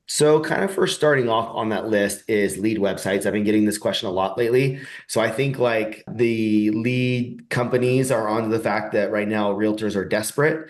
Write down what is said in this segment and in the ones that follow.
So kind of first starting off on that list is lead websites. I've been getting this question a lot lately. So I think like the lead companies are onto the fact that right now realtors are desperate.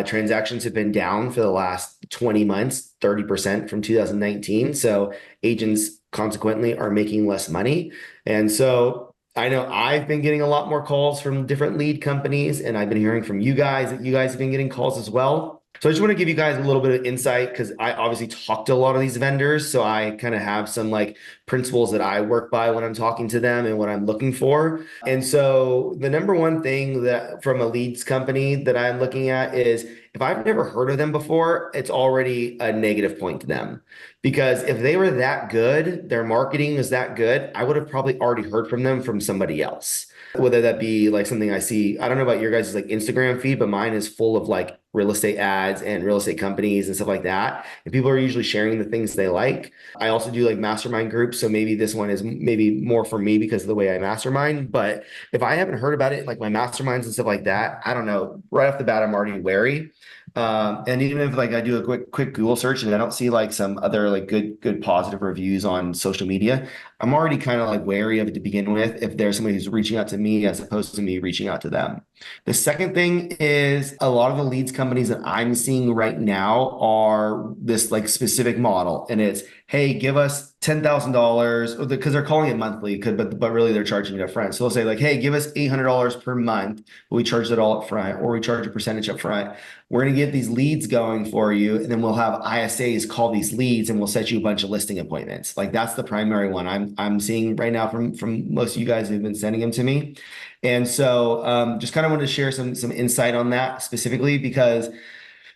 Transactions have been down for the last 20 months, 30% from 2019. So agents consequently are making less money. And so I know I've been getting a lot more calls from different lead companies, and I've been hearing from you guys that you guys have been getting calls as well. So I just want to give you guys a little bit of insight because I obviously talk to a lot of these vendors. So I kind of have some like principles that I work by when I'm talking to them and what I'm looking for. And so the number one thing that from a leads company that I'm looking at is if I've never heard of them before, it's already a negative point to them. Because if they were that good, their marketing is that good, I would have probably already heard from them from somebody else. Whether that be like something I see, I don't know about your guys' like Instagram feed, but mine is full of like real estate ads and real estate companies and stuff like that. And people are usually sharing the things they like. I also do like mastermind groups. So maybe this one is maybe more for me because of the way I mastermind. But if I haven't heard about it, like my masterminds and stuff like that, I don't know. Right off the bat, I'm already wary. And even if like I do a quick Google search and I don't see like some other like good positive reviews on social media, I'm already kind of like wary of it to begin with if there's somebody who's reaching out to me as opposed to me reaching out to them. The second thing is a lot of the leads companies that I'm seeing right now are this like specific model, and it's hey, give us $10,000 because they're calling it monthly, but really they're charging it up front. So they'll say like, hey, give us $800 per month. We charge it all up front, or we charge a percentage up front. We're going to get these leads going for you, and then we'll have ISAs call these leads, and we'll set you a bunch of listing appointments. Like that's the primary one I'm seeing right now from most of you guys who've been sending them to me. And so just kind of wanted to share some insight on that specifically because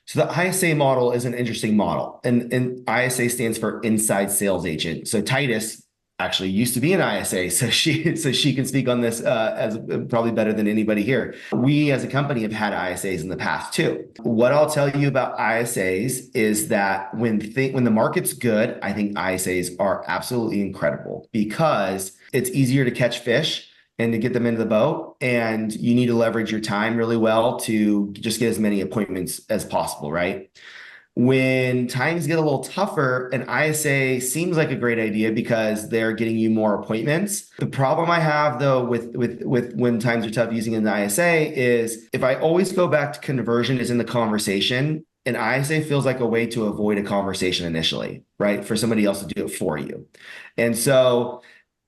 so the ISA model is an interesting model, and ISA stands for inside sales agent. So Titus actually used to be an ISA, so she can speak on this as probably better than anybody here. We as a company have had ISAs in the past too. What I'll tell you about ISAs is that when the market's good, I think ISAs are absolutely incredible because it's easier to catch fish and to get them into the boat. And you need to leverage your time really well to just get as many appointments as possible, right? When times get a little tougher, an ISA seems like a great idea because they're getting you more appointments. The problem I have though with when times are tough using an ISA is if I always go back to conversion is in the conversation, an ISA feels like a way to avoid a conversation initially, right? For somebody else to do it for you. And so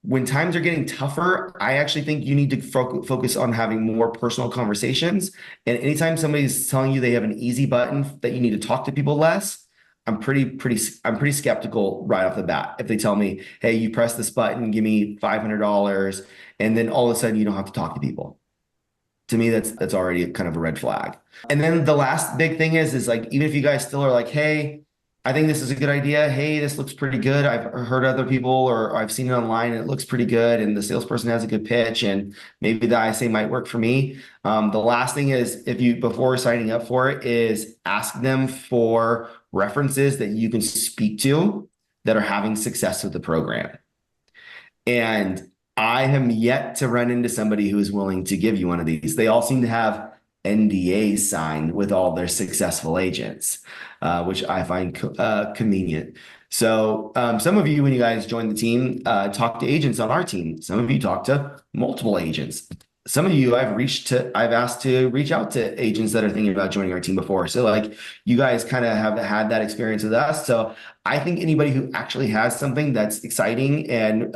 when times are getting tougher, I actually think you need to focus on having more personal conversations. And anytime somebody's telling you they have an easy button that you need to talk to people less, I'm pretty skeptical right off the bat. If they tell me, hey, you press this button, give me $500, and then all of a sudden you don't have to talk to people. To me, that's already kind of a red flag. And then the last big thing is like, even if you guys still are like, hey, I think this is a good idea. Hey, this looks pretty good. I've heard other people or I've seen it online and it looks pretty good. And the salesperson has a good pitch and maybe the ISA might work for me. The last thing is if you, before signing up for it, is ask them for references that you can speak to that are having success with the program. And I am yet to run into somebody who is willing to give you one of these. They all seem to have NDAs signed with all their successful agents, which I find convenient. So some of you, when you guys join the team, talk to agents on our team. Some of you talk to multiple agents. Some of you I've asked to reach out to agents that are thinking about joining our team before. So like you guys kind of have had that experience with us. So I think anybody who actually has something that's exciting and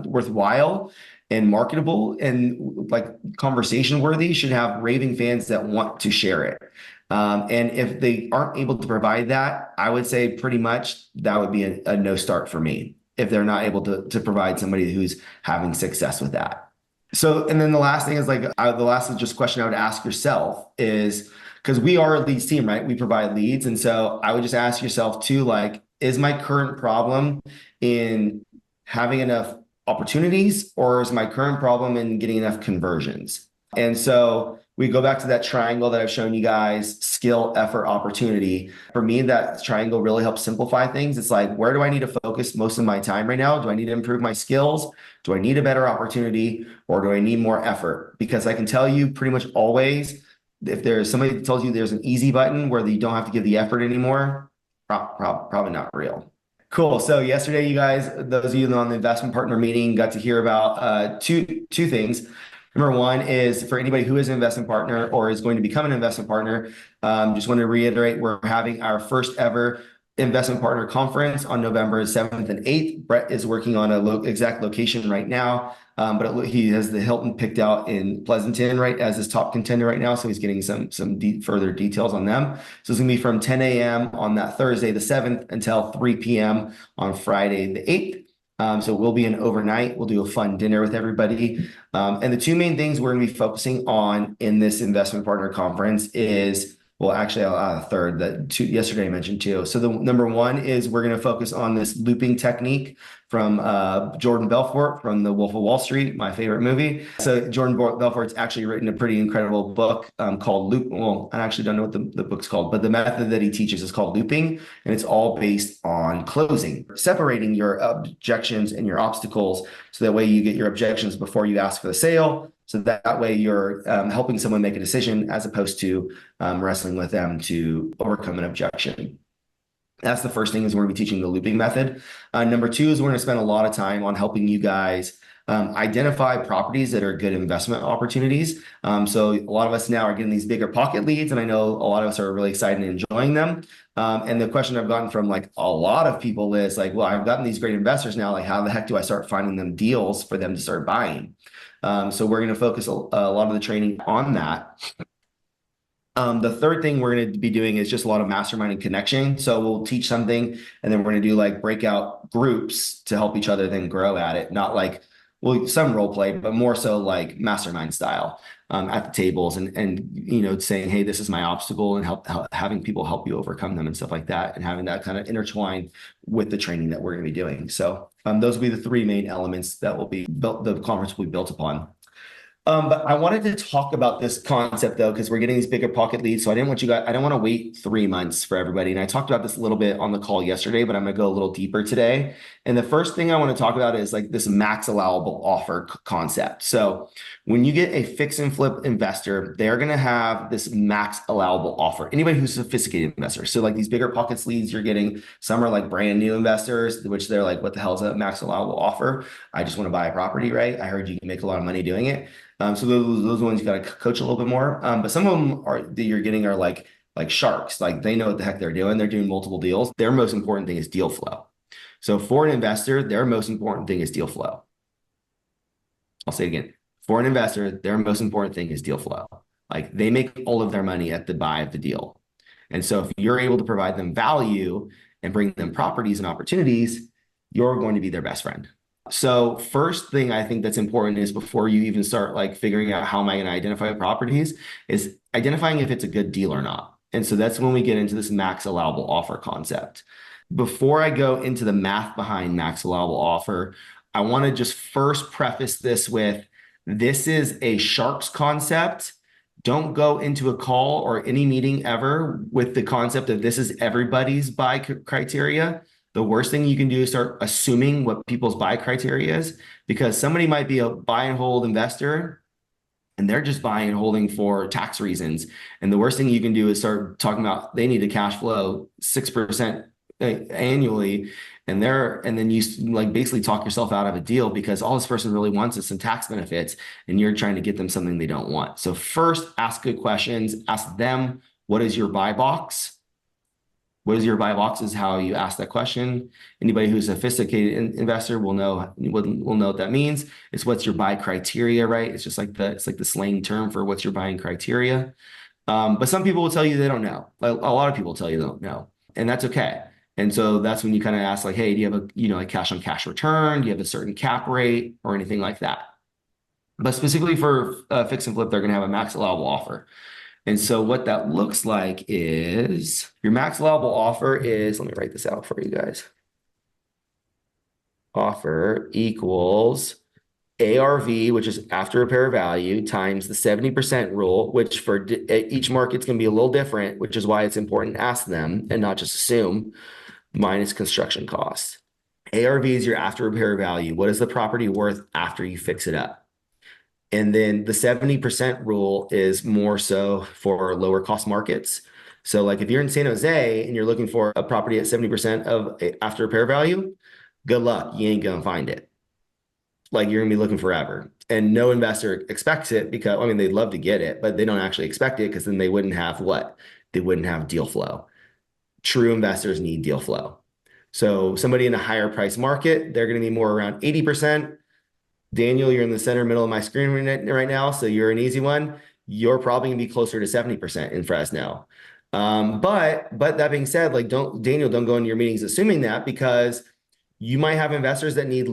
worthwhile and marketable and like conversation worthy should have raving fans that want to share it. And if they aren't able to provide that, I would say pretty much that would be a no start for me if they're not able to provide somebody who's having success with that. So, and then the last thing is like the last just question I would ask yourself is because we are a leads team, right? We provide leads. And so I would just ask yourself too, like, is my current problem in having enough opportunities or is my current problem in getting enough conversions? And so we go back to that triangle that I've shown you guys, skill, effort, opportunity. For me, that triangle really helps simplify things. It's like, where do I need to focus most of my time right now? Do I need to improve my skills? Do I need a better opportunity or do I need more effort? Because I can tell you pretty much always, if there's somebody that tells you there's an easy button where you don't have to give the effort anymore, probably not real. Cool. So yesterday, you guys, those of you on the investment partner meeting, got to hear about two things. Number one is for anybody who is an investment partner or is going to become an investment partner, just want to reiterate, we're having our first ever investment partner conference on November 7th and 8th. Brett is working on a exact location right now, but he has the Hilton picked out in Pleasanton, right, as his top contender right now. So he's getting some further details on them. So it's going to be from 10 a.m. on that Thursday, the 7th, until 3 p.m. on Friday, the 8th. So we'll be an overnight. We'll do a fun dinner with everybody. And the two main things we're going to be focusing on in this investment partner conference is, well, actually, I'll add a third that yesterday I mentioned too. So the number one is we're going to focus on this looping technique from Jordan Belfort from The Wolf of Wall Street, my favorite movie. So Jordan Belfort's actually written a pretty incredible book called Loop. Well, I actually don't know what the book's called, but the method that he teaches is called looping, and it's all based on closing, separating your objections and your obstacles, so that way you get your objections before you ask for the sale. So that way you're helping someone make a decision as opposed to wrestling with them to overcome an objection. That's the first thing, is we're going to be teaching the looping method. Number two is we're going to spend a lot of time on helping you guys identify properties that are good investment opportunities. So a lot of us now are getting these bigger pocket leads, and I know a lot of us are really excited and enjoying them. And the question I've gotten from like a lot of people is like, well, I've gotten these great investors now. Like, how the heck do I start finding them deals for them to start buying? So we're going to focus a lot of the training on that. The third thing we're going to be doing is just a lot of mastermind and connection. So we'll teach something, and then we're going to do like breakout groups to help each other then grow at it. Not like, well, some role play, but more so like mastermind style at the tables, and saying, hey, this is my obstacle, and having people help you overcome them and stuff like that, and having that kind of intertwined with the training that we're going to be doing. So those will be the three main elements that will be built, the conference will be built upon. But I wanted to talk about this concept though, because we're getting these bigger pocket leads. So I don't want to wait 3 months for everybody. And I talked about this a little bit on the call yesterday, but I'm going to go a little deeper today. And the first thing I want to talk about is like this max allowable offer concept. So when you get a fix and flip investor, they're going to have this max allowable offer. Anybody who's a sophisticated investor. So like these bigger pockets leads you're getting, some are like brand new investors, which they're like, what the hell is a max allowable offer? I just want to buy a property, right? I heard you can make a lot of money doing it. So those ones you got to coach a little bit more. But some of them that you're getting are like sharks. Like they know what the heck they're doing. They're doing multiple deals. Their most important thing is deal flow. So for an investor, their most important thing is deal flow. I'll say it again. For an investor, their most important thing is deal flow. Like they make all of their money at the buy of the deal. And so if you're able to provide them value and bring them properties and opportunities, you're going to be their best friend. So first thing I think that's important is, before you even start like figuring out how am I going to identify properties, is identifying if it's a good deal or not. And so that's when we get into this max allowable offer concept. Before I go into the math behind max allowable offer, I want to just first preface this with, this is a sharks concept. Don't go into a call or any meeting ever with the concept of this is everybody's buy criteria. The worst thing you can do is start assuming what people's buy criteria is, because somebody might be a buy and hold investor and they're just buying and holding for tax reasons. And the worst thing you can do is start talking about they need a cash flow 6% annually, and then you like basically talk yourself out of a deal because all this person really wants is some tax benefits and you're trying to get them something they don't want. So first, ask good questions. Ask them, what is your buy box? What is your buy box is how you ask that question. Anybody who's a sophisticated investor will know what that means. It's what's your buy criteria, right? It's just like the slang term for what's your buying criteria. But some people will tell you they don't know. A lot of people tell you they don't know, and that's okay. And so that's when you kind of ask like, hey, do you have a cash on cash return? Do you have a certain cap rate or anything like that? But specifically for fix and flip, they're going to have a max allowable offer. And so what that looks like is your max allowable offer is, let me write this out for you guys. Offer equals ARV, which is after repair value, times the 70% rule, which for each market's going to be a little different, which is why it's important to ask them and not just assume, minus construction costs. ARV is your after repair value. What is the property worth after you fix it up? And then the 70% rule is more so for lower cost markets. So like if you're in San Jose and you're looking for a property at 70% of after repair value, good luck. You ain't gonna find it. Like you're gonna be looking forever. And no investor expects it because I mean they'd love to get it, but they don't actually expect it because then they wouldn't have what? They wouldn't have deal flow. True investors need deal flow. So somebody in a higher price market, they're going to be more around 80%. Daniel, you're in the center middle of my screen right now, so you're an easy one. You're probably going to be closer to 70% in Fresno. But that being said, like don't go into your meetings assuming that because you might have investors that need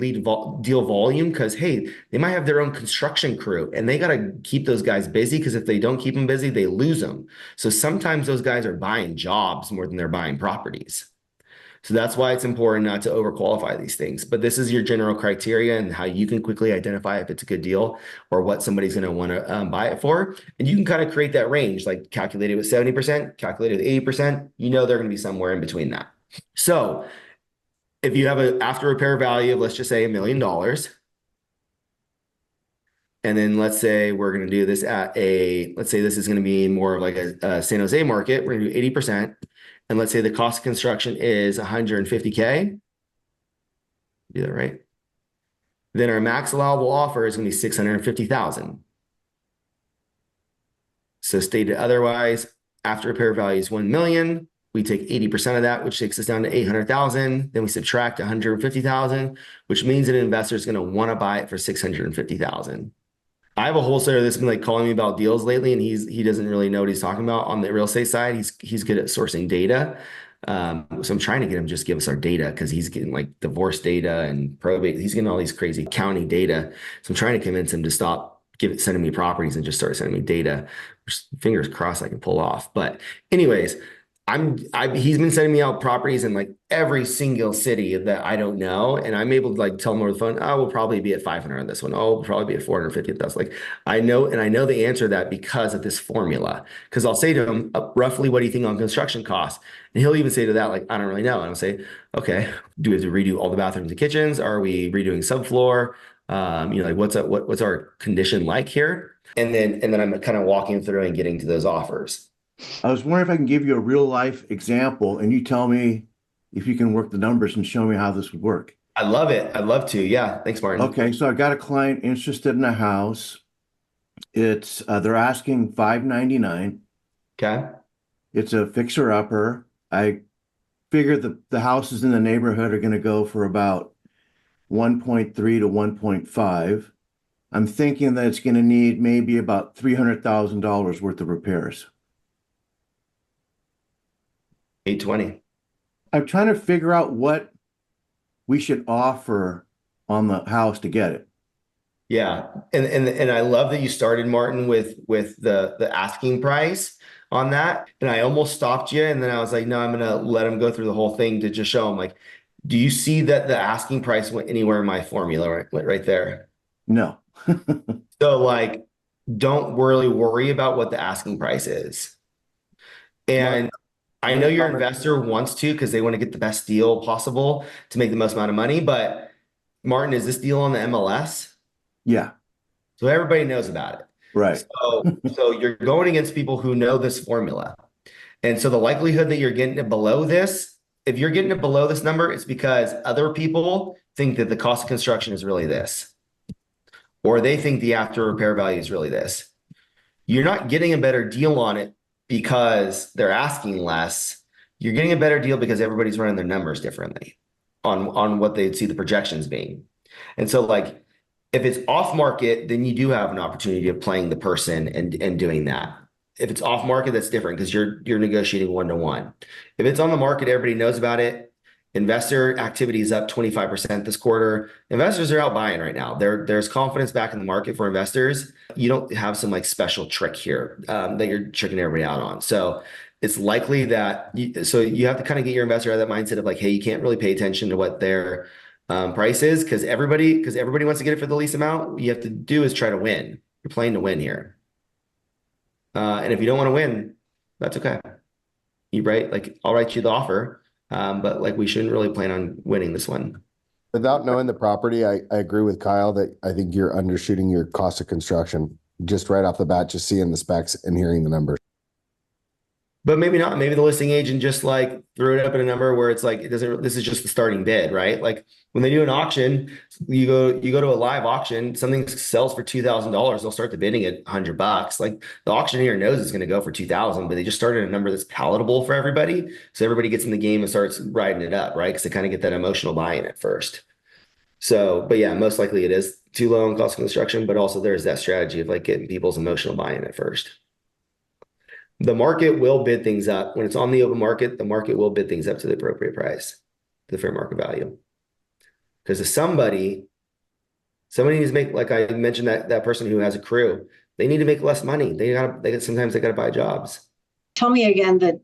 deal volume because hey, they might have their own construction crew and they got to keep those guys busy because if they don't keep them busy, they lose them. So sometimes those guys are buying jobs more than they're buying properties. So that's why it's important not to overqualify these things. But this is your general criteria and how you can quickly identify if it's a good deal or what somebody's going to want to buy it for. And you can kind of create that range, like calculate it with 70%, calculate it with 80%. You know they're going to be somewhere in between that. So if you have an after repair value of, let's just say $1 million, and then let's say we're going to do this let's say this is going to be more of like a San Jose market, we're going to do 80%. And let's say the cost of construction is 150K. Do that right. Then our max allowable offer is going to be 650,000. So stated otherwise, after repair value is 1 million. We take 80% of that, which takes us down to 800,000. Then we subtract 150,000, which means an investor is going to want to buy it for 650,000. I have a wholesaler that's been like calling me about deals lately, and he doesn't really know what he's talking about on the real estate side. He's good at sourcing data. So I'm trying to get him just give us our data because he's getting like divorce data and probate. He's getting all these crazy county data. So I'm trying to convince him to stop sending me properties and just start sending me data. Fingers crossed I can pull off. But anyways, he's been sending me out properties in like every single city that I don't know. And I'm able to like tell him over the phone, oh, we'll probably be at 500 on this one. Oh, we'll probably be at 450. That's like, I know the answer to that because of this formula. Because I'll say to him, roughly, what do you think on construction costs? And he'll even say to that, like, I don't really know. And I'll say, okay, do we have to redo all the bathrooms and kitchens? Are we redoing subfloor? Like what's our condition like here? And then I'm kind of walking through and getting to those offers. I was wondering if I can give you a real life example and you tell me if you can work the numbers and show me how this would work. I love it. I'd love to. Yeah. Thanks, Martin. Okay, so I've got a client interested in a house. It's they're asking $599. Okay. It's a fixer upper. I figure the houses in the neighborhood are going to go for about 1.3 to 1.5. I'm thinking that it's going to need maybe about $300,000 worth of repairs. 820. I'm trying to figure out what we should offer on the house to get it. Yeah. And I love that you started, Martin, with the asking price on that. And I almost stopped you. And then I was like, no, I'm gonna let him go through the whole thing to just show him like, do you see that the asking price went anywhere in my formula right there? No. So like, don't really worry about what the asking price is. And I know your investor wants to because they want to get the best deal possible to make the most amount of money. But Martin, is this deal on the MLS? Yeah. So everybody knows about it. Right. So you're going against people who know this formula. And so the likelihood that you're getting it below this, if you're getting it below this number, it's because other people think that the cost of construction is really this, or they think the after repair value is really this. You're not getting a better deal on it because they're asking less. You're getting a better deal because everybody's running their numbers differently on what they see the projections being. And so like, if it's off market, then you do have an opportunity of playing the person and doing that. If it's off market, that's different because you're negotiating one-to-one. If it's on the market, everybody knows about it. Investor activity is up 25% this quarter. Investors are out buying right now. There's confidence back in the market for investors. You don't have some like special trick here that you're tricking everybody out on. So it's likely that you have to kind of get your investor out of that mindset of like, hey, you can't really pay attention to what their price is because everybody wants to get it for the least amount. What you have to do is try to win. You're playing to win here. And if you don't want to win, that's okay. Like I'll write you the offer. But like we shouldn't really plan on winning this one. Without knowing the property, I agree with Kyle that I think you're undershooting your cost of construction just right off the bat, just seeing the specs and hearing the numbers. But maybe not. Maybe the listing agent just like threw it up at a number where it's like it doesn't. This is just the starting bid, right? Like when they do an auction, you go to a live auction, something sells for $2,000. They'll start the bidding at $100. Like the auctioneer knows it's going to go for 2,000, but they just started a number that's palatable for everybody, so everybody gets in the game and starts riding it up, right? Because they kind of get that emotional buy-in at first. So, but yeah, most likely it is too low on cost of construction, but also there's that strategy of like getting people's emotional buy-in at first. The market will bid things up. When it's on the open market, the market will bid things up to the appropriate price, the fair market value. Because if somebody needs to make, like I mentioned, that person who has a crew, they need to make less money. Sometimes they gotta buy jobs. Tell me again that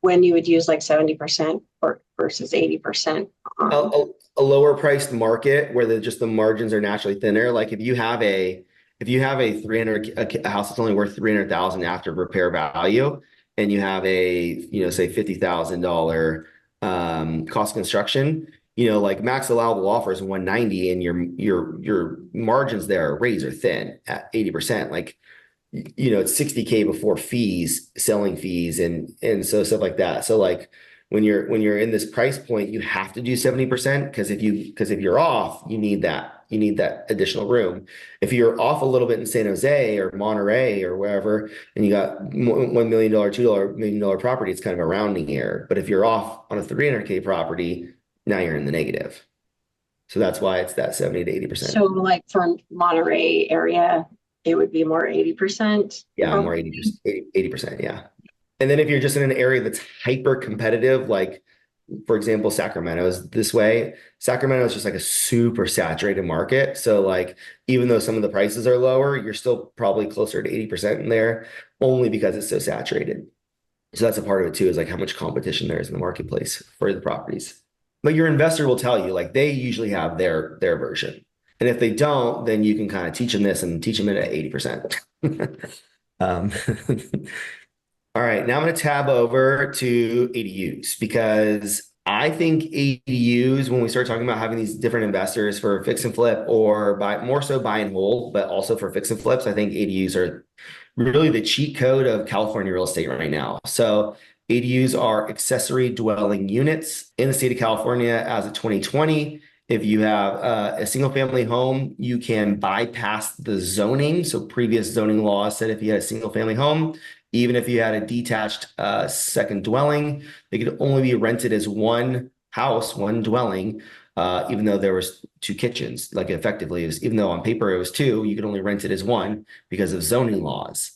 when you would use like 70% or versus 80%. A lower priced market where just the margins are naturally thinner. Like if you have a 300 a house that's only worth 300,000 after repair value, and you have say $50,000 cost of construction, like max allowable offer is 190, and your margins there are razor thin at 80%. Like it's 60K before fees, selling fees, and so stuff like that. So like when you're in this price point, you have to do 70%, because if you're off, you need that additional room. If you're off a little bit in San Jose or Monterey or wherever, and you got $1 million, $2 million property, it's kind of a rounding error. But if you're off on a 300K property, now you're in the negative. So that's why it's that 70 to 80%. So like for Monterey area, it would be more 80%. Yeah, more 80%. Yeah. And then if you're just in an area that's hyper competitive, like for example, Sacramento is this way. Sacramento is just like a super saturated market. So like, even though some of the prices are lower, you're still probably closer to 80% in there, only because it's so saturated. So that's a part of it too, is like how much competition there is in the marketplace for the properties. But your investor will tell you, like they usually have their version. And if they don't, then you can kind of teach them this and teach them it at 80%. um, All right, now I'm going to tab over to ADUs, because I think ADUs, when we start talking about having these different investors for fix and flip, or more so buy and hold, but also for fix and flips, I think ADUs are really the cheat code of California real estate right now. So ADUs are accessory dwelling units in the state of California as of 2020. If you have a single family home, you can bypass the zoning. So previous zoning laws said if you had a single family home, even if you had a detached second dwelling, they could only be rented as one house, one dwelling, even though there was two kitchens. Like effectively, even though on paper it was two, you could only rent it as one because of zoning laws.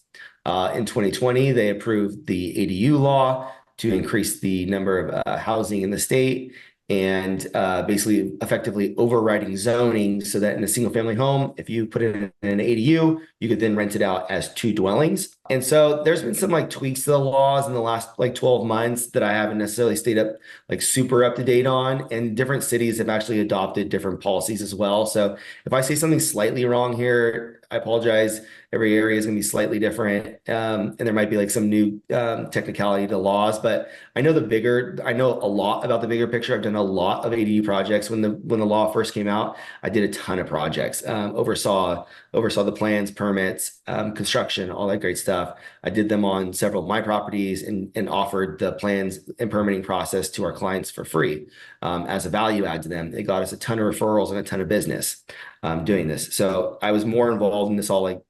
In 2020, they approved the ADU law to increase the number of housing in the state, and basically effectively overriding zoning, so that in a single family home, if you put it in an ADU, you could then rent it out as two dwellings. And so there's been some like tweaks to the laws in the last like 12 months that I haven't necessarily stayed up like super up to date on, and different cities have actually adopted different policies as well. So if I say something slightly wrong here, I apologize. Every area is going to be slightly different, and there might be like some new technicality to laws. But I know a lot about the bigger picture. I've done a lot of ADU projects. When the law first came out, I did a ton of projects. Oversaw the plans, permits, construction, all that great stuff. I did them on several of my properties, and offered the plans and permitting process to our clients for free as a value add to them. It got us a ton of referrals and a ton of business doing this. So I was more involved in this all like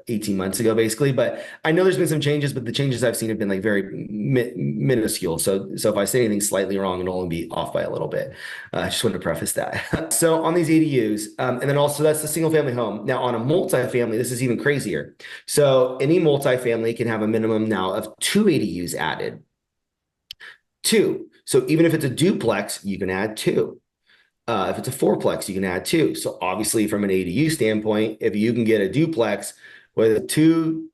18 months ago, basically. But I know there's been some changes, but the changes I've seen have been like very minuscule. So if I say anything slightly wrong, it'll only be off by a little bit. I just wanted to preface that. So on these ADUs, and then also that's the single family home. Now on a multifamily, this is even crazier. So any multifamily can have a minimum now of 2 ADUs added. 2. So even if it's a duplex, you can add 2. If it's a fourplex, you can add 2. So obviously from an ADU standpoint, if you can get a duplex with two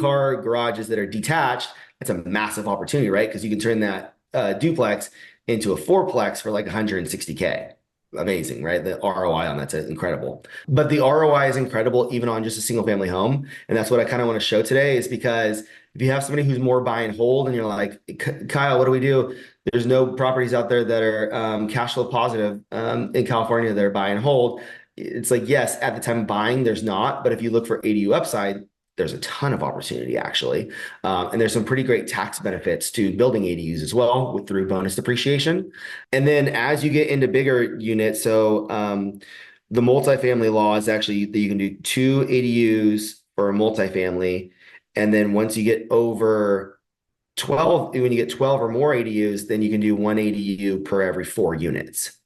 car garages that are detached, that's a massive opportunity, right? Because you can turn that duplex into a fourplex for like 160K. Amazing, right? The ROI on that's incredible. But the ROI is incredible even on just a single family home. And that's what I kind of want to show today, is because if you have somebody who's more buy and hold, and you're like, Kyle, what do we do? There's no properties out there that are cash flow positive in California that are buy and hold. It's like, yes, at the time of buying, there's not. But if you look for ADU upside, there's a ton of opportunity actually. And there's some pretty great tax benefits to building ADUs as well through bonus depreciation. And then as you get into bigger units, so the multifamily law is actually that you can do 2 ADUs for a multifamily. And then once you get over 12, when you get 12 or more ADUs, then you can do 1 ADU per every 4 units.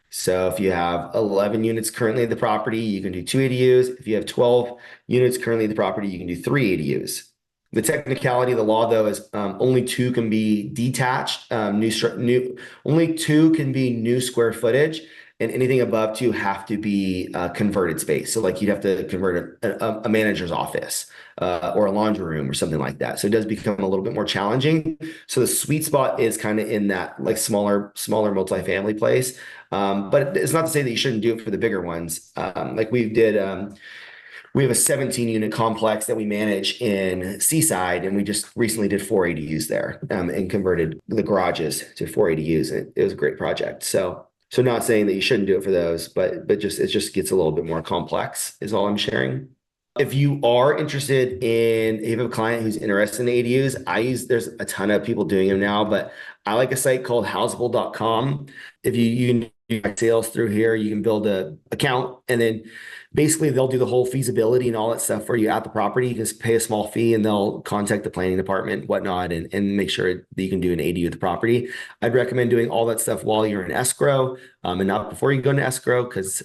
So if you have 11 units currently at the property, you can do 2 ADUs. If you have 12 units currently at the property, you can do 3 ADUs. The technicality of the law, though, is only 2 can be detached, only 2 can be new square footage, and anything above 2 have to be converted space. So like you'd have to convert a manager's office or a laundry room or something like that. So it does become a little bit more challenging. So the sweet spot is kind of in that like smaller multifamily place. But it's not to say that you shouldn't do it for the bigger ones. Like we have a 17 unit complex that we manage in Seaside, and we just recently did 4 ADUs there and converted the garages to 4 ADUs. It was a great project. So not saying that you shouldn't do it for those, but just it just gets a little bit more complex is all I'm sharing. If you are interested in, if you have a client who's interested in ADUs, there's a ton of people doing them now, but I like a site called houseable.com. If you can do sales through here, you can build a account, and then basically they'll do the whole feasibility and all that stuff for you at the property. You just pay a small fee and they'll contact the planning department, whatnot, and make sure that you can do an ADU at the property. I'd recommend doing all that stuff while you're in escrow and not before you go into escrow, because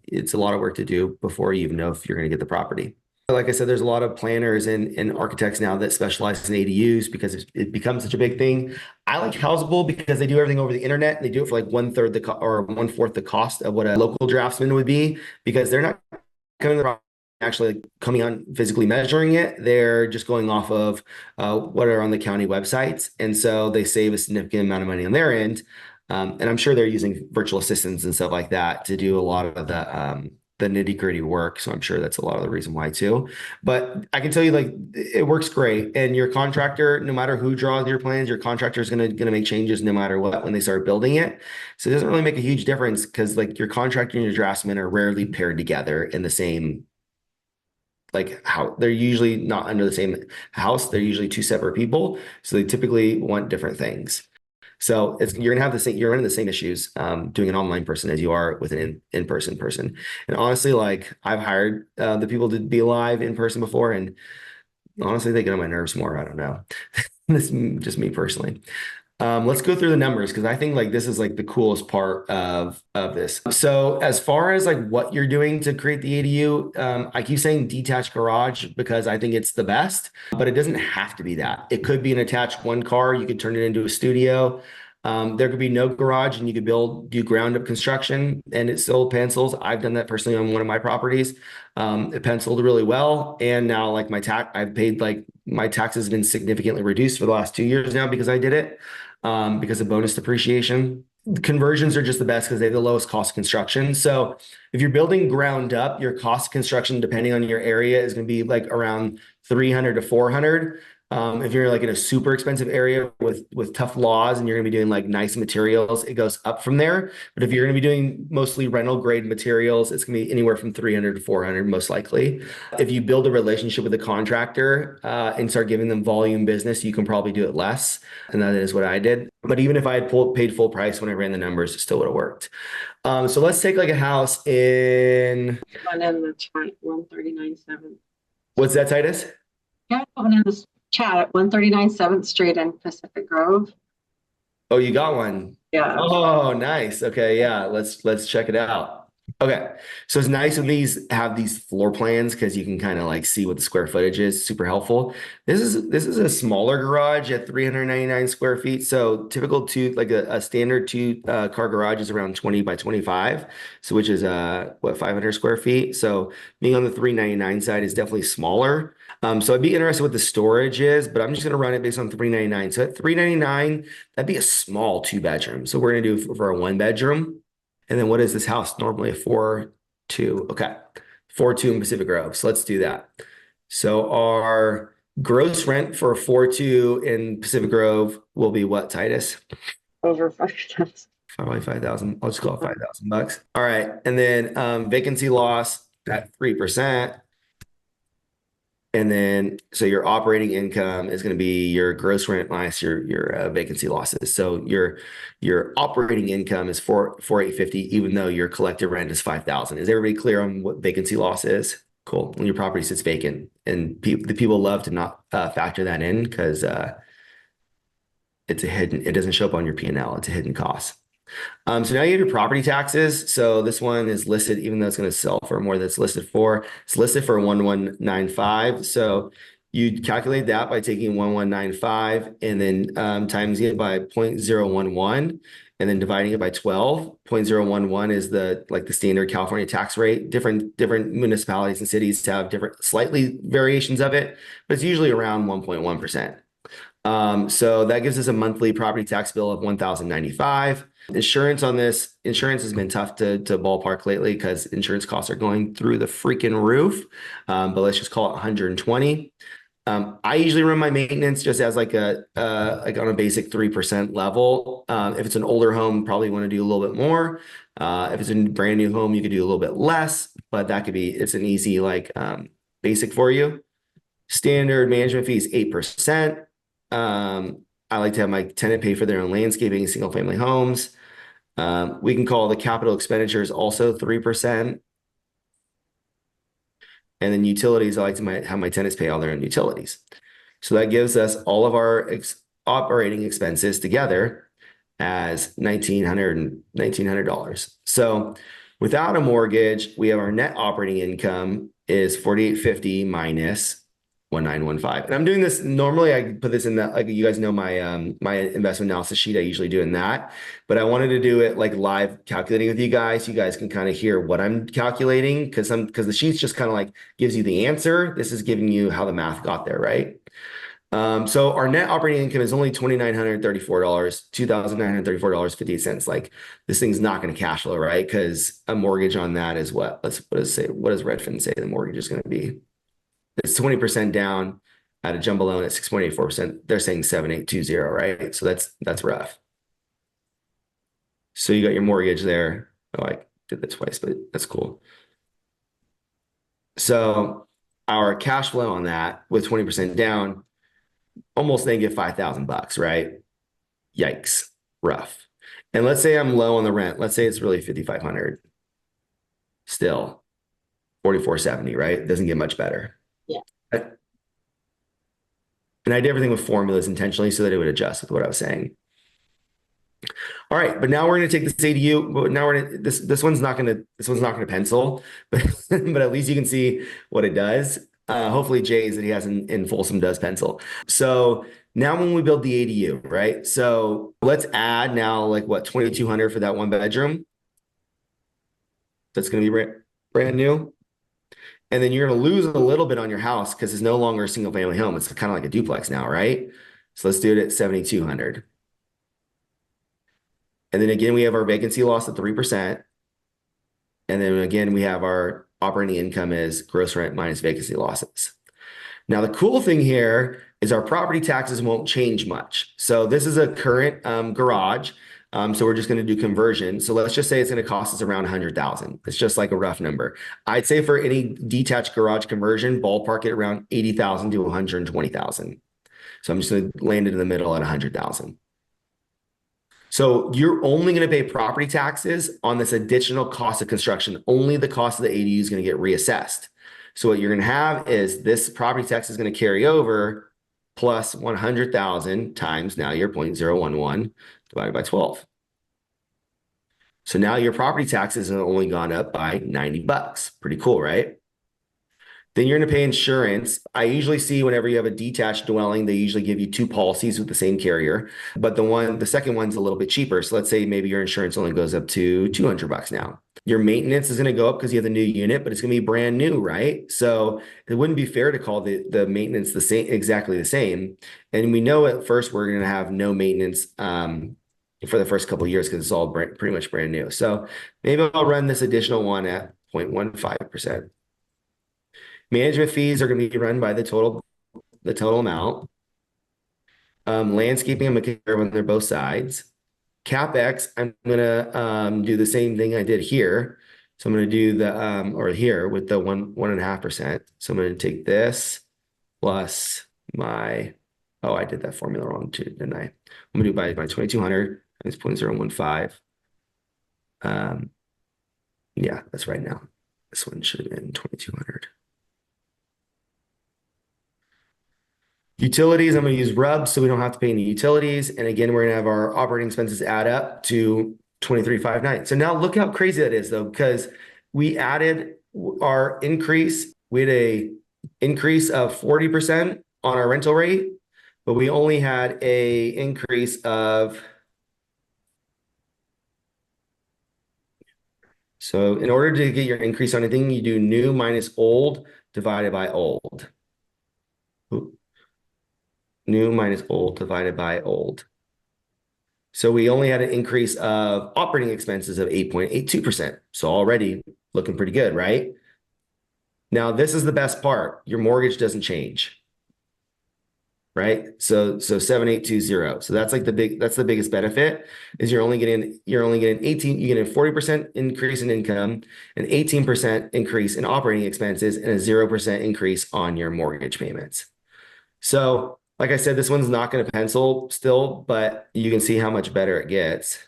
it's a lot of work to do before you even know if you're going to get the property. Like I said, there's a lot of planners and architects now that specialize in ADUs because it becomes such a big thing. I like Houseable because they do everything over the internet, and they do it for like 1/3 or 1/4 the cost of what a local draftsman would be, because they're not coming to the actually coming on physically measuring it. They're just going off of what are on the county websites, and so they save a significant amount of money on their end. And I'm sure they're using virtual assistants and stuff like that to do a lot of the nitty-gritty work. So I'm sure that's a lot of the reason why too. But I can tell you, like, it works great. And your contractor, no matter who draws your plans, your contractor is gonna make changes no matter what when they start building it. So it doesn't really make a huge difference, because like your contractor and your draftsman are rarely paired together in the same, like, how they're usually not under the same house. They're usually 2 separate people. So they typically want different things. So you're gonna have you're running the same issues doing an online person as you are with an in-person person. And honestly, like, I've hired the people to be live in person before, and honestly, they get on my nerves more. I don't know. This is just me personally. Let's go through the numbers, because I think like this is like the coolest part of this. So as far as like what you're doing to create the ADU, I keep saying detached garage because I think it's the best, but it doesn't have to be that. It could be an attached 1 car. You could turn it into a studio. There could be no garage and you could do ground up construction, and it still pencils. I've done that personally on one of my properties. It penciled really well. And now like I've paid, like, my taxes have been significantly reduced for the last 2 years now because I did it, because of bonus depreciation. Conversions are just the best because they have the lowest cost of construction. So if you're building ground up, your cost of construction, depending on your area, is going to be like around 300 to 400. If you're like in a super expensive area with tough laws and you're going to be doing like nice materials, it goes up from there. But if you're going to be doing mostly rental grade materials, it's going to be anywhere from 300 to 400 most likely. If you build a relationship with a contractor and start giving them volume business, you can probably do it less. And that is what I did. But even if I had paid full price when I ran the numbers, it still would have worked. So let's take like a house in, One in the chat, 139.7. what's that, Titus? Yeah, one in the chat at 139 7th Street in Pacific Grove. Oh, you got one. Yeah. Oh, nice. Okay, yeah, let's check it out. Okay, so it's nice when these have these floor plans, because you can kind of like see what the square footage is. Super helpful. This is a smaller garage at 399 square feet. So typical like a standard 2 car garage is around 20 by 25. So which is 500 square feet. So being on the 399 side is definitely smaller. So I'd be interested what the storage is, but I'm just gonna run it based on 399. So at 399, that'd be a small 2 bedroom. So we're gonna do for a 1 bedroom. And then what is this house? Normally a 4.2. Okay. 4.2 in Pacific Grove. So let's do that. So our gross rent for a 4.2 in Pacific Grove will be what, Titus? Over 5,000. Probably 5,000. I'll just call it $5,000. All right. And then vacancy loss at 3%. And then, so your operating income is going to be your gross rent minus your vacancy losses. So your operating income is 4,850, even though your collected rent is 5,000. Is everybody clear on what vacancy loss is? Cool. When your property sits vacant, and the people love to not factor that in because it's a hidden. It doesn't show up on your P&L. It's a hidden cost. So now you have your property taxes. So this one is listed, even though it's going to sell for more than it's listed for. It's listed for 1195. So you calculate that by taking 1195 and then times it by 0.011 and then dividing it by 12. 0.011 is the standard California tax rate. Different municipalities and cities have different slightly variations of it, but it's usually around 1.1%. So that gives us a monthly property tax bill of 1,095. Insurance on this, insurance has been tough to ballpark lately because insurance costs are going through the freaking roof. But let's just call it 120. I usually run my maintenance just as like on a basic 3% level. If it's an older home, probably want to do a little bit more. If it's a brand new home, you could do a little bit less, but it's an easy basic for you. Standard management fee is 8%. I like to have my tenant pay for their own landscaping in single family homes. We can call the capital expenditures also 3%. And then utilities, I like to have my tenants pay all their own utilities. So that gives us all of our operating expenses together as $1,900. So without a mortgage, we have our net operating income is 4,850 minus 1915. And I'm doing this normally. I put this in that, you guys know my my investment analysis sheet. I usually do in that, but I wanted to do it live calculating with you guys. You guys can kind of hear what I'm calculating because the sheets just kind of gives you the answer. This is giving you how the math got there, right? So our net operating income is only $2,934.58. This thing's not going to cash flow, right? Because a mortgage on that is what? What does Redfin say the mortgage is going to be? It's 20% down at a jumbo loan at 6.84%. They're saying 7,820, right? So that's rough. So you got your mortgage there. Oh, I did that twice, but that's cool. So our cash flow on that with 20% down, almost negative $5,000, right? Yikes, rough. And let's say I'm low on the rent. Let's say it's really 5,500. Still 4,470, right? It doesn't get much better. Yeah. And I did everything with formulas intentionally so that it would adjust with what I was saying. All right, but now we're going to take this ADU. But now this one's not going to pencil, but at least you can see what it does. Hopefully Jay's that he has in Folsom does pencil. So now when we build the ADU, right? So let's add now 2,200 for that one bedroom. That's going to be brand new. And then you're going to lose a little bit on your house because it's no longer a single family home. It's kind of like a duplex now, right? So let's do it at 7,200. And then again, we have our vacancy loss at 3%. And then again, we have our operating income is gross rent minus vacancy losses. Now, the cool thing here is our property taxes won't change much. So this is a current garage. So we're just going to do conversion. So let's just say it's going to cost us around 100,000. It's just like a rough number. I'd say for any detached garage conversion, ballpark it around 80,000 to 120,000. So I'm just going to land it in the middle at 100,000. So you're only going to pay property taxes on this additional cost of construction. Only the cost of the ADU is going to get reassessed. So what you're going to have is this property tax is going to carry over plus 100,000 times now your 0.011 divided by 12. So now your property taxes have only gone up by $90. Pretty cool, right? Then you're going to pay insurance. I usually see whenever you have a detached dwelling, they usually give you two policies with the same carrier, but the second one's a little bit cheaper. So let's say maybe your insurance only goes up to $200 now. Your maintenance is going to go up because you have the new unit, but it's going to be brand new, right? So it wouldn't be fair to call the maintenance exactly the same. And we know at first we're going to have no maintenance for the first couple of years because it's all pretty much brand new. So maybe I'll run this additional one at 0.15%. Management fees are going to be run by the total amount. Landscaping, I'm going to compare when they're both sides. CapEx, I'm going to do the same thing I did here. So I'm going to do the or here with the 1.5%. So I'm going to take this plus my, oh, I did that formula wrong too, didn't I? I'm gonna do by 2200 times 0.015. Yeah, that's right now. This one should have been 2200. Utilities, I'm going to use RUB so we don't have to pay any utilities. And again, we're going to have our operating expenses add up to 2359. So now look how crazy that is though, because we added our increase. We had a increase of 40% on our rental rate, but we only had a increase of, so in order to get your increase on anything, you do new minus old divided by old. New minus old divided by old. So we only had an increase of operating expenses of 8.82%. So already looking pretty good, right? Now, this is the best part. Your mortgage doesn't change, right? So 7820. So that's like that's the biggest benefit is you're only getting 18, you get a 40% increase in income, an 18% increase in operating expenses, and a 0% increase on your mortgage payments. So like I said, this one's not going to pencil still, but you can see how much better it gets.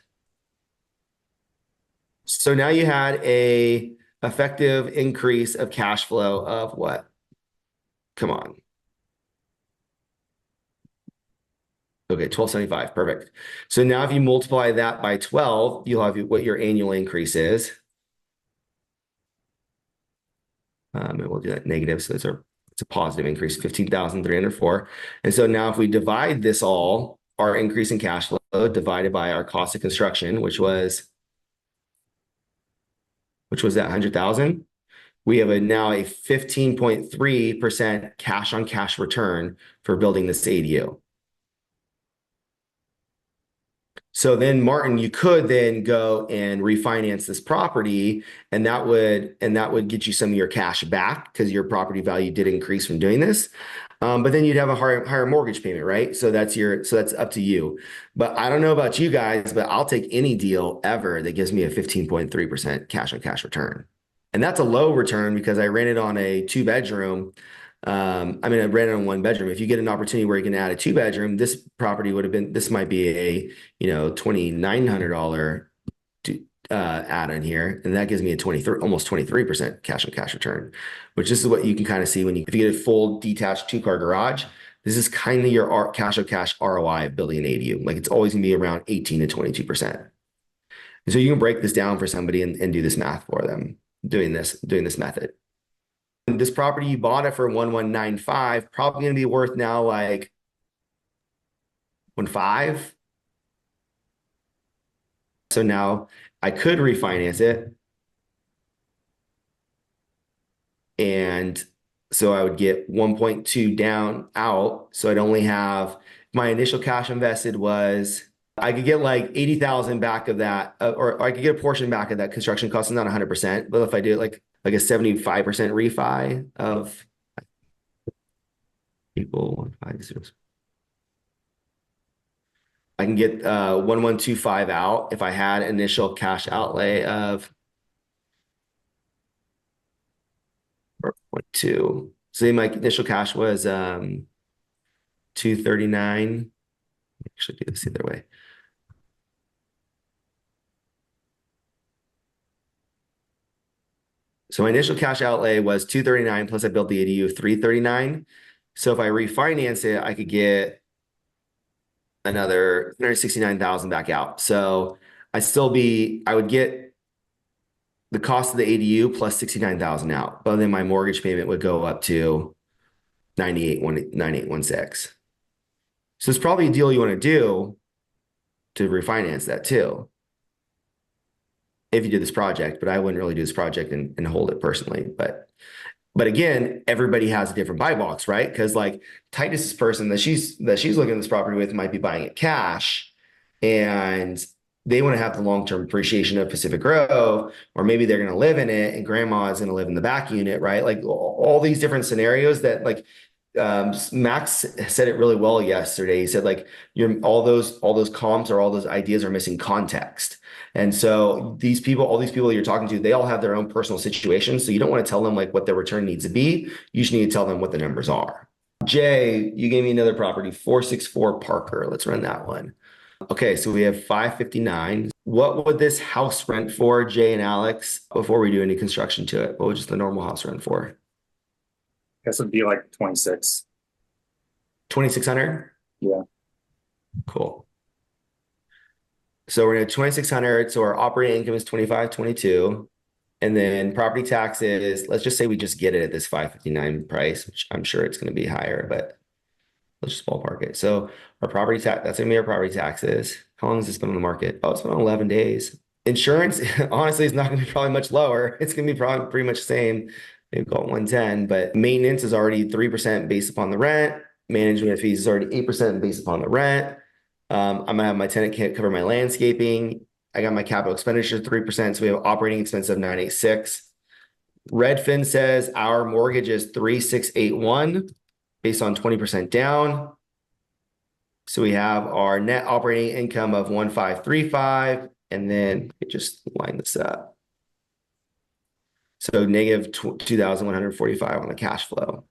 So now you had a effective increase of cash flow of what? Come on. Okay, 1275, perfect. So now if you multiply that by 12, you'll have what your annual increase is. And we'll do that negative, so it's a positive increase, 15,304. And so now if we divide this all, our increase in cash flow divided by our cost of construction, which was that 100,000, we have now a 15.3% cash on cash return for building this ADU. So then, Martin, you could then go and refinance this property, and that would get you some of your cash back because your property value did increase from doing this. But then you'd have a higher mortgage payment, right? So that's up to you. But I don't know about you guys, but I'll take any deal ever that gives me a 15.3% cash on cash return. And that's a low return because I ran it on a 2-bedroom. I ran it on 1 bedroom. If you get an opportunity where you can add a 2-bedroom, this property this might be a, $2,900 add-on here. And that gives me almost 23% cash on cash return, which this is what you can kind of see if you get a full detached 2-car garage, this is kind of your cash on cash ROI of building an ADU. Like it's always gonna be around 18 to 22%. And so you can break this down for somebody and do this math for them, doing this method. And this property, you bought it for 1195, probably going to be worth now like 1.5. So now I could refinance it. And so I would get 1.2 down out. So I'd only have my initial cash invested was, I could get like 80,000 back of that, or I could get a portion back of that construction cost, not 100%. But if I do it like a 75% refi of equal 150. I can get 1125 out if I had initial cash outlay of 4.2. So my initial cash was 239. Actually do this the other way. So my initial cash outlay was 239 plus I built the ADU of 339. So if I refinance it, I could get another 169,000 back out. So I would get the cost of the ADU plus 69,000 out, but then my mortgage payment would go up to 9816. So it's probably a deal you want to do to refinance that too, if you did this project, but I wouldn't really do this project and hold it personally. But again, everybody has a different buy box, right? Because like Titus's person that she's looking at this property with might be buying it cash, and they want to have the long-term appreciation of Pacific Grove, or maybe they're going to live in it and grandma is going to live in the back unit, right? Like all these different scenarios that like Max said it really well yesterday. He said like all those comps or all those ideas are missing context. And so all these people you're talking to, they all have their own personal situations. So you don't want to tell them like what their return needs to be. You just need to tell them what the numbers are. Jay, you gave me another property, 464 Parker. Let's run that one. Okay, so we have 559. What would this house rent for, Jay and Alex, before we do any construction to it? What would just the normal house rent for? Guess it'd be like 26. 2,600? Yeah. Cool. So we're gonna 2,600. So our operating income is 25, 22. And then property taxes, let's just say we just get it at this 559 price, which I'm sure it's gonna be higher, but let's just ballpark it. So our property tax, that's gonna be our property taxes. How long has this been on the market? Oh, it's been on 11 days. Insurance, honestly, is not gonna be probably much lower. It's gonna be probably pretty much the same. Maybe call it 110, but maintenance is already 3% based upon the rent. Management fees is already 8% based upon the rent. I'm gonna have my tenant cover my landscaping. I got my capital expenditure 3%, so we have operating expense of 986. Redfin says our mortgage is 3681 based on 20% down. So we have our net operating income of 1535, and then just line this up. So negative 2,145 on the cash flow.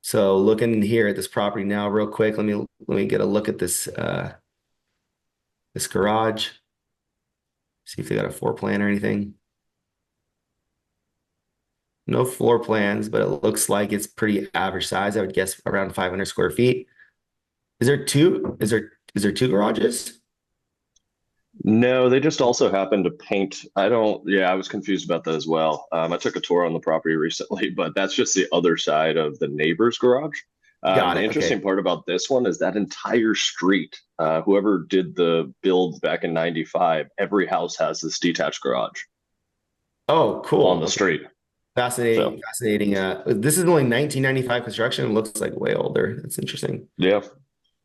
So looking here at this property now real quick, let me get a look at this this garage. See if they got a floor plan or anything. No floor plans, but it looks like it's pretty average size. I would guess around 500 square feet. Is there two garages? No, they just also happen to paint. I was confused about that as well. I took a tour on the property recently, but that's just the other side of the neighbor's garage. Got The it. interesting Okay. part about this one is that entire street, whoever did the build back in 95, every house has this detached garage Oh, cool. on the Okay. street. Fascinating. So, Fascinating. This is only 1995 construction. It looks like way older. That's interesting. yeah.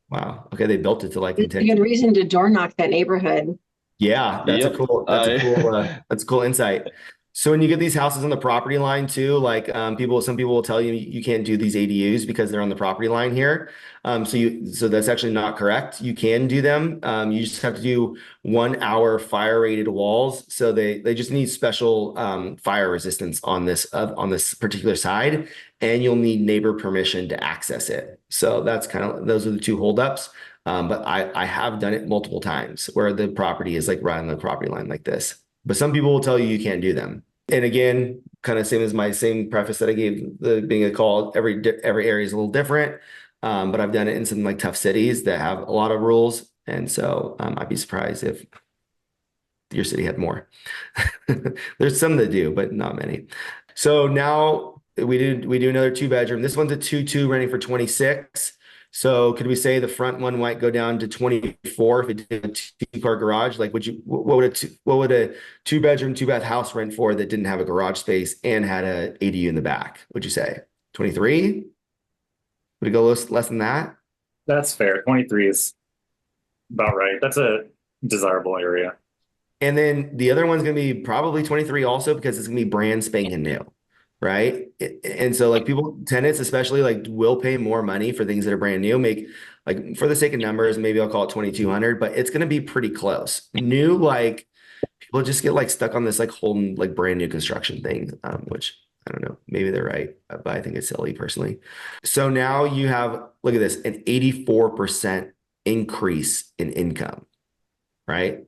Wow. Okay, they built it to like It's a intent. good reason to door knock that neighborhood. Yeah, Yep. that's a cool insight. So when you get these houses on the property line too, like some people will tell you you can't do these ADUs because they're on the property line here. So that's actually not correct. You can do them. You just have to do 1 hour fire rated walls. So they just need special fire resistance on this particular side, and you'll need neighbor permission to access it. So those are the two holdups. But I have done it multiple times where the property is like right on the property line like this. But some people will tell you can't do them. And again, kind of same as my same preface that I gave the being a call, every area is a little different. But I've done it in some like tough cities that have a lot of rules. And so I'd be surprised if your city had more. There's some that do, but not many. So now we do another 2 bedroom. This one's a 2-2 renting for 26. So could we say the front one might go down to 24 if it did a 2-car garage? Like, what would a 2 bedroom, 2 bath house rent for that didn't have a garage space and had a ADU in the back? Would you say 23? Would it go less than that? That's fair. 23 is about right. That's a desirable area. And then the other one's going to be probably 23 also because it's going to be brand spanking new, right? And so like tenants especially like will pay more money for things that are brand new. Make like for the sake of numbers, maybe I'll call it 2,200, but it's going to be pretty close. New, like people just get like stuck on this like whole like brand new construction thing, which I don't know, maybe they're right, but I think it's silly personally. So now you have, look at this, an 84% increase in income, right?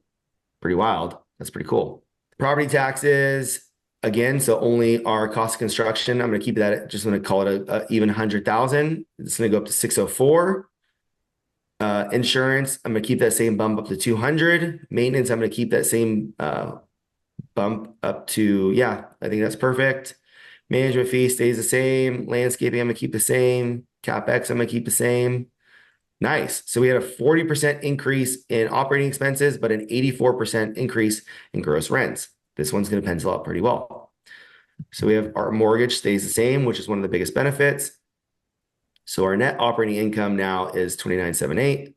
Pretty wild. That's pretty cool. Property taxes, again, so only our cost of construction. I'm going to keep that, just going to call it a even 100,000. It's going to go up to 604. Insurance, I'm going to keep that same bump up to 200. Maintenance, I'm going to keep that same bump up to, yeah, I think that's perfect. Management fee stays the same. Landscaping, I'm going to keep the same. CapEx, I'm going to keep the same. Nice. So we had a 40% increase in operating expenses, but an 84% increase in gross rents. This one's going to pencil out pretty well. So we have our mortgage stays the same, which is one of the biggest benefits. So our net operating income now is 2,978.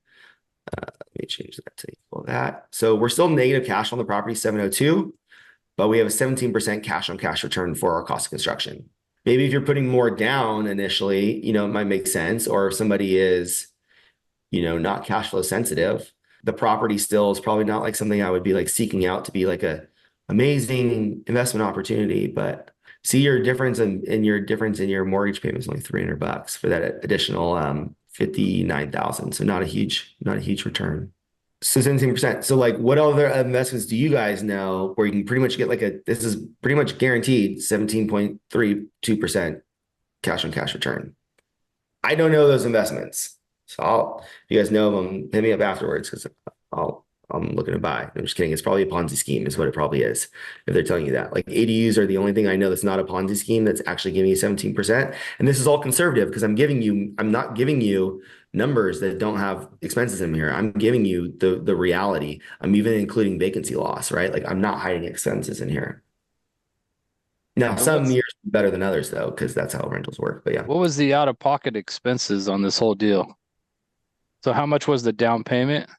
Let me change that to equal that. So we're still negative cash on the property, 702, but we have a 17% cash on cash return for our cost of construction. Maybe if you're putting more down initially, it might make sense. Or if somebody is, not cash flow sensitive, the property still is probably not like something I would be like seeking out to be like a amazing investment opportunity. But See your difference in your difference in your mortgage payment is only $300 for that additional 59,000. So not a huge return. So 17%. So like what other investments do you guys know where you can pretty much get this is pretty much guaranteed 17.32% cash on cash return? I don't know those investments. So if you guys know them, hit me up afterwards because I'm looking to buy. I'm just kidding. It's probably a Ponzi scheme is what it probably is. If they're telling you that, like ADUs are the only thing I know that's not a Ponzi scheme that's actually giving you 17%. And this is all conservative because I'm not giving you numbers that don't have expenses in here. I'm giving you the reality. I'm even including vacancy loss, right? Like I'm not hiding expenses in here. Now, So some years better than others though, because that's how rentals work. But yeah. what was the out-of-pocket expenses on this whole deal? So how much was the down payment?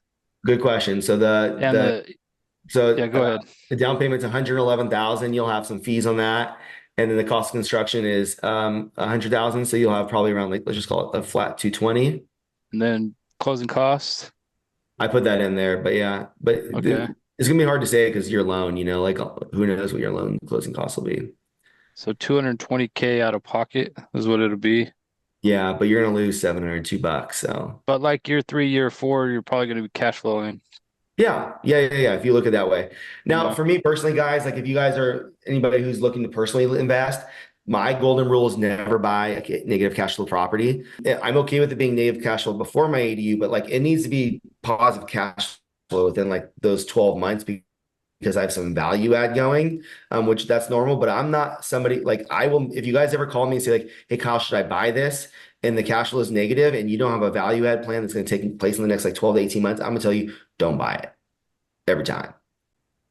Good question. So Yeah, go ahead. the down payment's 111,000. You'll have some fees on that, and then the cost of construction is 100,000. So you'll have probably around like let's just call it a flat 220. And then closing costs. I put that in there, but yeah, Okay. it's gonna be hard to say because your loan, like who knows what your loan closing costs will be. So 220K out of pocket is what it'll be. Yeah, but you're gonna lose $702. So But like year 3, year 4, you're probably going to be cash flowing. yeah. If you look at it that way. Now, Yeah. for me personally, guys, like if you guys are anybody who's looking to personally invest, my golden rule is never buy a negative cash flow property. I'm okay with it being negative cash flow before my ADU, but like it needs to be positive cash flow within like those 12 months because I have some value add going, which that's normal. But I'm not somebody like I will. If you guys ever call me and say like, "Hey, Kyle, should I buy this?" and the cash flow is negative, and you don't have a value add plan that's going to take place in the next like 12 to 18 months, I'm gonna tell you, don't buy it every time.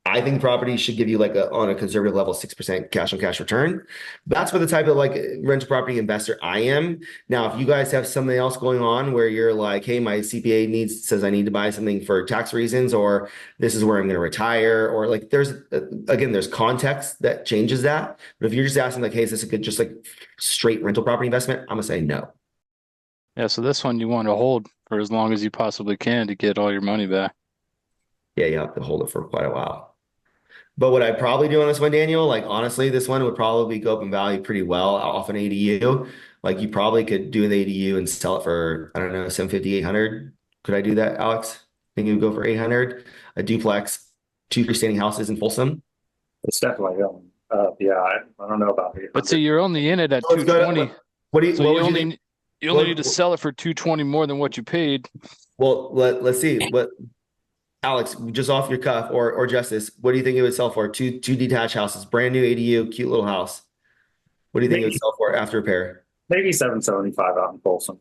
I think property should give you like on a conservative level 6% cash on cash return. That's for the type of like rental property investor I am. Now, if you guys have something else going on where you're like, hey, my CPA says I need to buy something for tax reasons, or this is where I'm going to retire, or like there's context that changes that. But if you're just asking like, hey, is this a good just like straight rental property investment? I'm gonna say no. Yeah. So this one you want to hold for as long as you possibly can to get all your money back. Yeah, you have to hold it for quite a while. But what I'd probably do on this one, Daniel, like honestly, this one would probably go up in value pretty well off an ADU. Like you probably could do an ADU and sell it for, I don't know, 750, 800. Could I do that, Alex? Think you would go for 800? A duplex, 2 freestanding houses in Folsom. It's definitely going. Yeah, I don't know about it. But see, you're only in it at Let's go to- 220. What do you, So what you would you only think? you only what- need to sell it for 220 more than what you paid. Well, let's see what Alex, just off your cuff or Justice, what do you think it would sell for? Two detached houses, brand new ADU, cute little house. What do you think it would sell for after repair? Maybe 775 out in Folsom.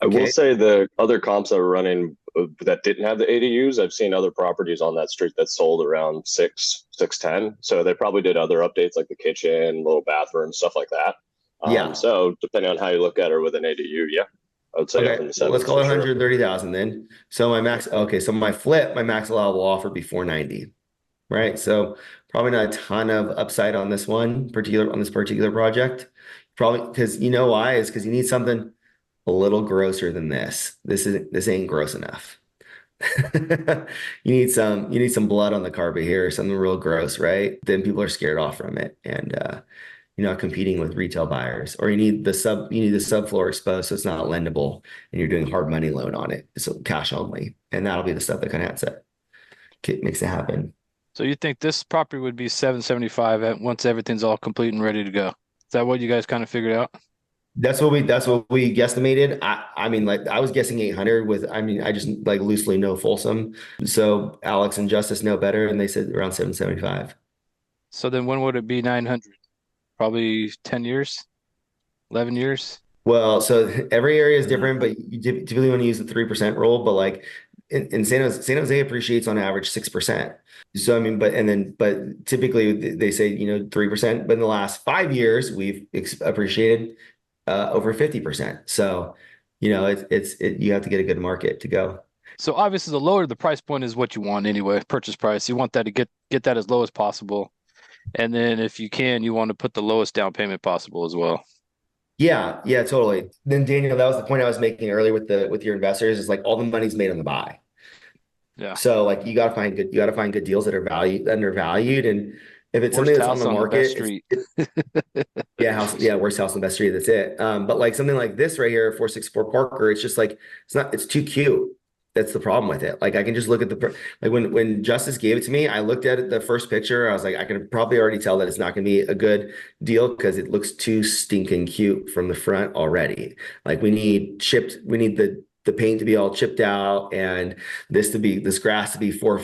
I will Okay. say the other comps that were running that didn't have the ADUs, I've seen other properties on that street that sold around 610. So they probably did other updates like the kitchen, little bathroom, stuff like that. Yeah. So depending on how you look at it with an ADU, yeah, I would say up in Okay, the so let's sevens call it for sure. 130,000 then. So so my max allowable offer be 490, right? So probably not a ton of upside on this particular project. Probably because you know why is because you need something a little grosser than this. This ain't gross enough. You need some blood on the carpet here, something real gross, right? Then people are scared off from it. And you're not competing with retail buyers, or you need the subfloor exposed so it's not lendable and you're doing hard money loan on it. So cash only. And that'll be the stuff that kind of makes it happen. So you think this property would be 775 once everything's all complete and ready to go? Is that what you guys kind of figured out? That's what we guesstimated. I mean, like I was guessing 800 I just like loosely know Folsom. So Alex and Justice know better, and they said around 775. So then when would it be 900? Probably 10 years, 11 years. Well, so every area is different, but you typically want to use the 3% rule. But like in San Jose appreciates on average 6%. So I mean, but typically they say 3%. But in the last 5 years, we've appreciated over 50%. So you have to get a good market to go. So obviously, the lower the price point is what you want anyway. Purchase price, you want that to get that as low as possible. And then if you can, you want to put the lowest down payment possible as well. Yeah, totally. Then Daniel, that was the point I was making earlier with your investors is like all the money's made on the buy. Yeah. So like you gotta find good deals that are undervalued and if it's something Worst that's on house the on the best market, street. worst house on the best street, that's it. But like something like this right here, 464 Parker, it's just like it's too cute. That's the problem with it. Like I can just look at like when Justice gave it to me, I looked at it the first picture. I was like, I can probably already tell that it's not going to be a good deal because it looks too stinking cute from the front already. Like we need the paint to be all chipped out and this grass to be 4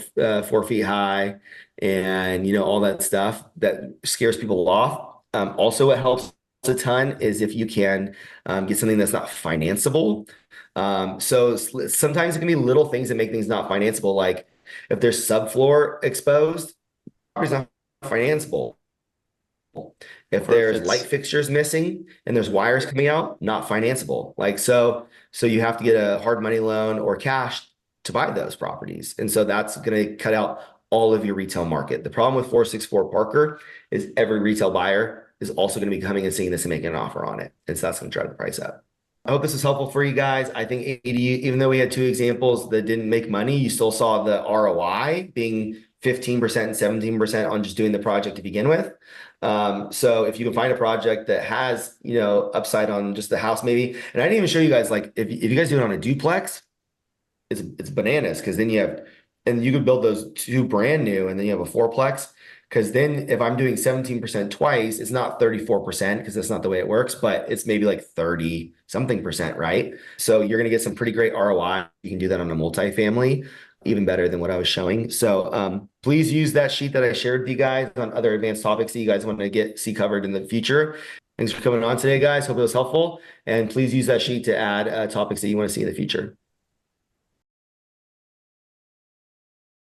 feet high and all that stuff that scares people off. Also, what helps a ton is if you can get something that's not financeable. So sometimes it can be little things that make things not financeable. Like if there's subfloor exposed, it's not financeable. If Or if there's light it's fixtures missing and there's wires coming out, not financeable. Like so you have to get a hard money loan or cash to buy those properties. And so that's going to cut out all of your retail market. The problem with 464 Parker is every retail buyer is also going to be coming and seeing this and making an offer on it. And so that's going to drive the price up. I hope this is helpful for you guys. I think ADU, even though we had 2 examples that didn't make money, you still saw the ROI being 15% and 17% on just doing the project to begin with. So if you can find a project that has, upside on just the house maybe, and I didn't even show you guys, like if you guys do it on a duplex, it's bananas because then you could build those 2 brand new and then you have a 4-plex. Because then if I'm doing 17% twice, it's not 34% because that's not the way it works, but it's maybe like 30 something percent, right? So you're going to get some pretty great ROI. You can do that on a multifamily, even better than what I was showing. So please use that sheet that I shared with you guys on other advanced topics that you guys want to see covered in the future. Thanks for coming on today, guys. Hope it was helpful. And please use that sheet to add topics that you want to see in the future.